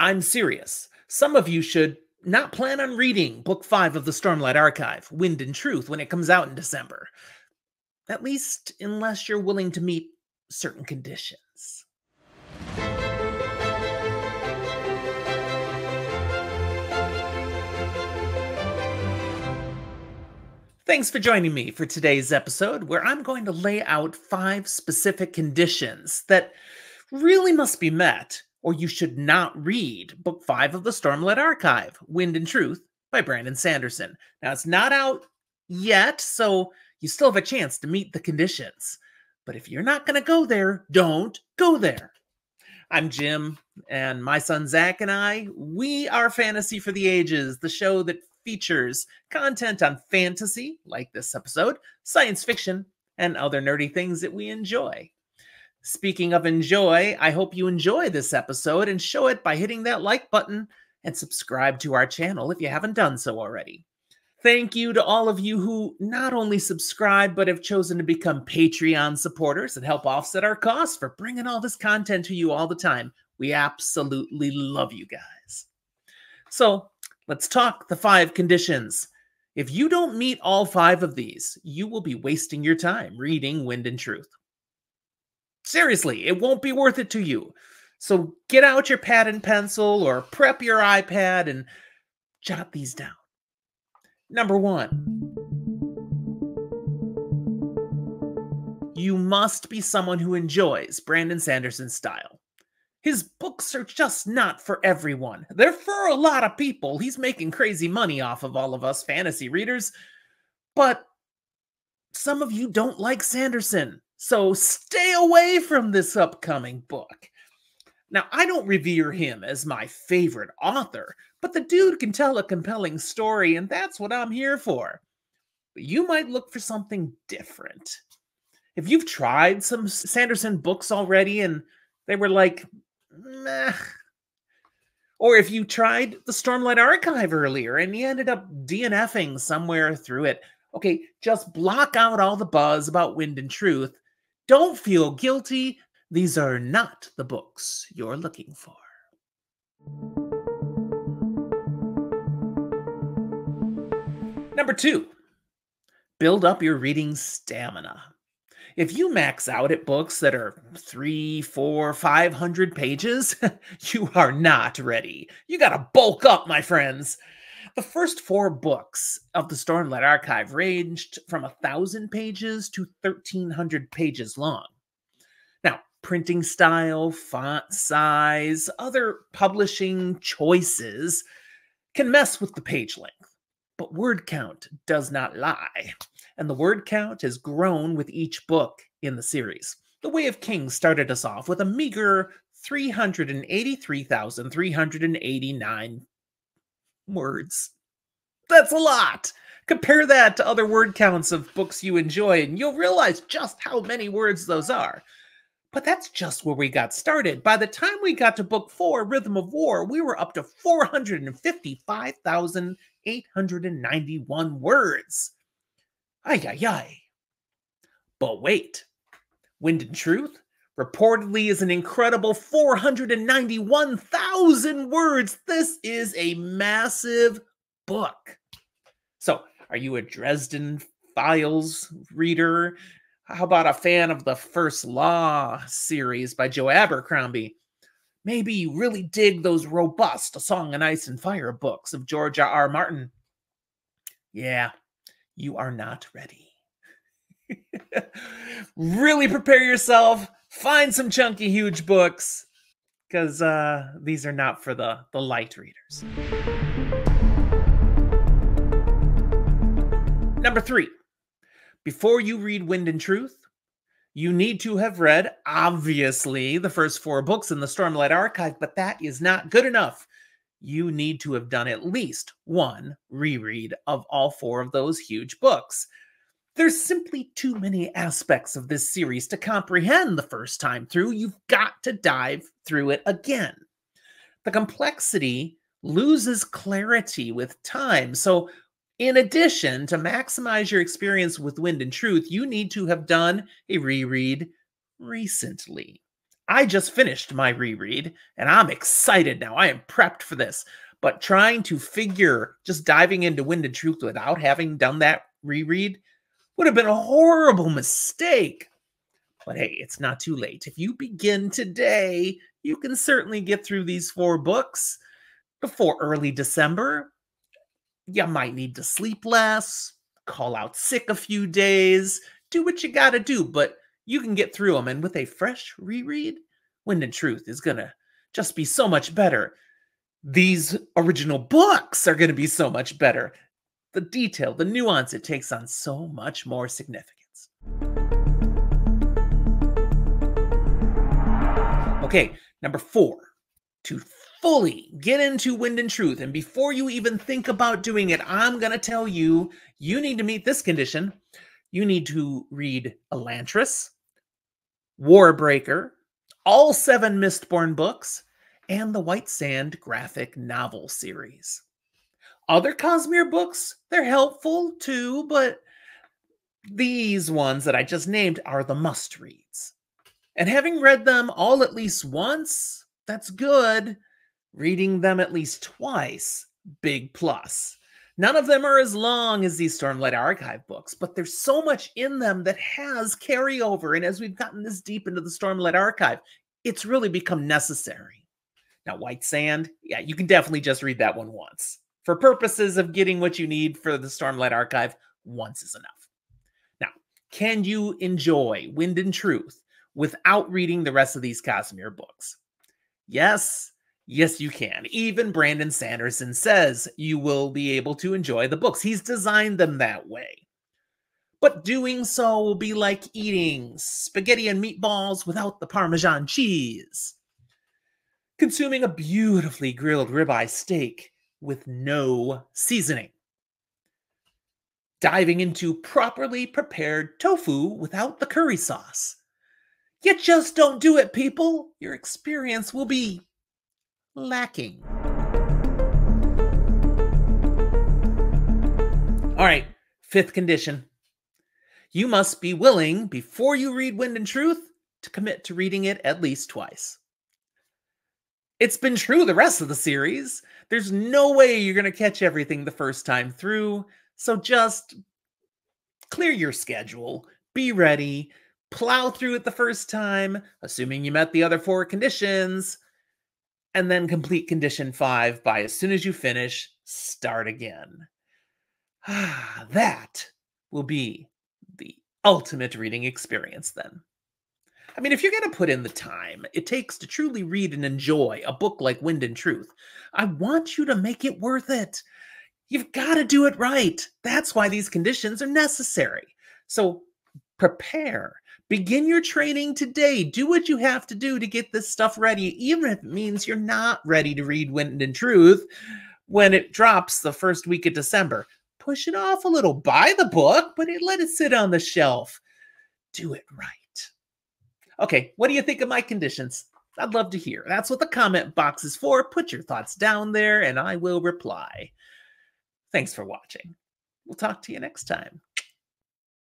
I'm serious. Some of you should not plan on reading Book 5 of the Stormlight Archive, Wind and Truth, when it comes out in December. At least unless you're willing to meet certain conditions. Thanks for joining me for today's episode, where I'm going to lay out 5 specific conditions that really must be met, or you should not read Book 5 of the Stormlight Archive, Wind and Truth, by Brandon Sanderson. Now, it's not out yet, so you still have a chance to meet the conditions. But if you're not going to go there, don't go there. I'm Jim, and my son Zach and I, we are Fantasy for the Ages, the show that features content on fantasy, like this episode, science fiction, and other nerdy things that we enjoy. Speaking of enjoy, I hope you enjoy this episode and show it by hitting that like button and subscribe to our channel if you haven't done so already. Thank you to all of you who not only subscribe, but have chosen to become Patreon supporters and help offset our costs for bringing all this content to you all the time. We absolutely love you guys. So, let's talk the 5 conditions. If you don't meet all 5 of these, you will be wasting your time reading Wind and Truth. Seriously, it won't be worth it to you. So get out your pad and pencil or prep your iPad and jot these down. Number 1. You must be someone who enjoys Brandon Sanderson's style. His books are just not for everyone. They're for a lot of people. He's making crazy money off of all of us fantasy readers. But some of you don't like Sanderson, so stay away from this upcoming book. Now, I don't revere him as my favorite author, but the dude can tell a compelling story, and that's what I'm here for. But you might look for something different. If you've tried some Sanderson books already and they were like, meh. Or if you tried the Stormlight Archive earlier and you ended up DNFing somewhere through it, okay, just block out all the buzz about Wind and Truth. Don't feel guilty. These are not the books you're looking for. Number 2, build up your reading stamina. If you max out at books that are 300, 400, 500 pages, you are not ready. You gotta bulk up, my friends. The first 4 books of the Stormlight Archive ranged from 1,000 pages to 1,300 pages long. Now, printing style, font size, other publishing choices can mess with the page length. But word count does not lie. And the word count has grown with each book in the series. The Way of Kings started us off with a meager 383,389 words. That's a lot. Compare that to other word counts of books you enjoy, and you'll realize just how many words those are. But that's just where we got started. By the time we got to book 4, Rhythm of War, we were up to 455,891 words. Ay, ay, ay. But wait, Wind and Truth reportedly is an incredible 491,000 words. This is a massive book. So, are you a Dresden Files reader? How about a fan of the First Law series by Joe Abercrombie? Maybe you really dig those robust A Song of Ice and Fire books of George R.R. Martin. Yeah, you are not ready. Really prepare yourself. Find some chunky, huge books, because these are not for the light readers. Number 3. Before you read Wind and Truth, you need to have read, obviously, the first 4 books in the Stormlight Archive, but that is not good enough. You need to have done at least one reread of all 4 of those huge books. There's simply too many aspects of this series to comprehend the first time through. You've got to dive through it again. The complexity loses clarity with time, so in addition, to maximize your experience with Wind and Truth, you need to have done a reread recently. I just finished my reread, and I'm excited now. I am prepped for this. But trying to figure just diving into Wind and Truth without having done that reread would have been a horrible mistake. But hey, it's not too late. If you begin today, you can certainly get through these 4 books before early December. You might need to sleep less, call out sick a few days, do what you gotta do, but you can get through them. And with a fresh reread, Wind and Truth is gonna just be so much better. These original books are gonna be so much better. The detail, the nuance, it takes on so much more significance. Okay, number 4, to fully get into Wind and Truth, and before you even think about doing it, I'm going to tell you, you need to meet this condition. You need to read Elantris, Warbreaker, all 7 Mistborn books, and the White Sand graphic novel series. Other Cosmere books, they're helpful too, but these ones that I just named are the must-reads. And having read them all at least once, that's good. Reading them at least twice, big plus. None of them are as long as these Stormlight Archive books, but there's so much in them that has carryover. And as we've gotten this deep into the Stormlight Archive, it's really become necessary. Now, White Sand, yeah, you can definitely just read that one once. For purposes of getting what you need for the Stormlight Archive, once is enough. Now, can you enjoy Wind and Truth without reading the rest of these Cosmere books? Yes, yes, you can. Even Brandon Sanderson says you will be able to enjoy the books. He's designed them that way. But doing so will be like eating spaghetti and meatballs without the Parmesan cheese. Consuming a beautifully grilled ribeye steak with no seasoning. Diving into properly prepared tofu without the curry sauce. You just don't do it, people. Your experience will be lacking. All right, 5th condition. You must be willing, before you read Wind and Truth, to commit to reading it at least twice. It's been true the rest of the series. There's no way you're going to catch everything the first time through, so just clear your schedule, be ready, plow through it the first time, assuming you met the other 4 conditions, and then complete condition 5 by as soon as you finish, start again. That will be the ultimate reading experience then. I mean, if you're going to put in the time it takes to truly read and enjoy a book like Wind and Truth, I want you to make it worth it. You've got to do it right. That's why these conditions are necessary. So prepare. Begin your training today. Do what you have to do to get this stuff ready, even if it means you're not ready to read Wind and Truth when it drops the first week of December. Push it off a little. Buy the book, but let it sit on the shelf. Do it right. Okay, what do you think of my conditions? I'd love to hear. That's what the comment box is for. Put your thoughts down there, and I will reply. Thanks for watching. We'll talk to you next time.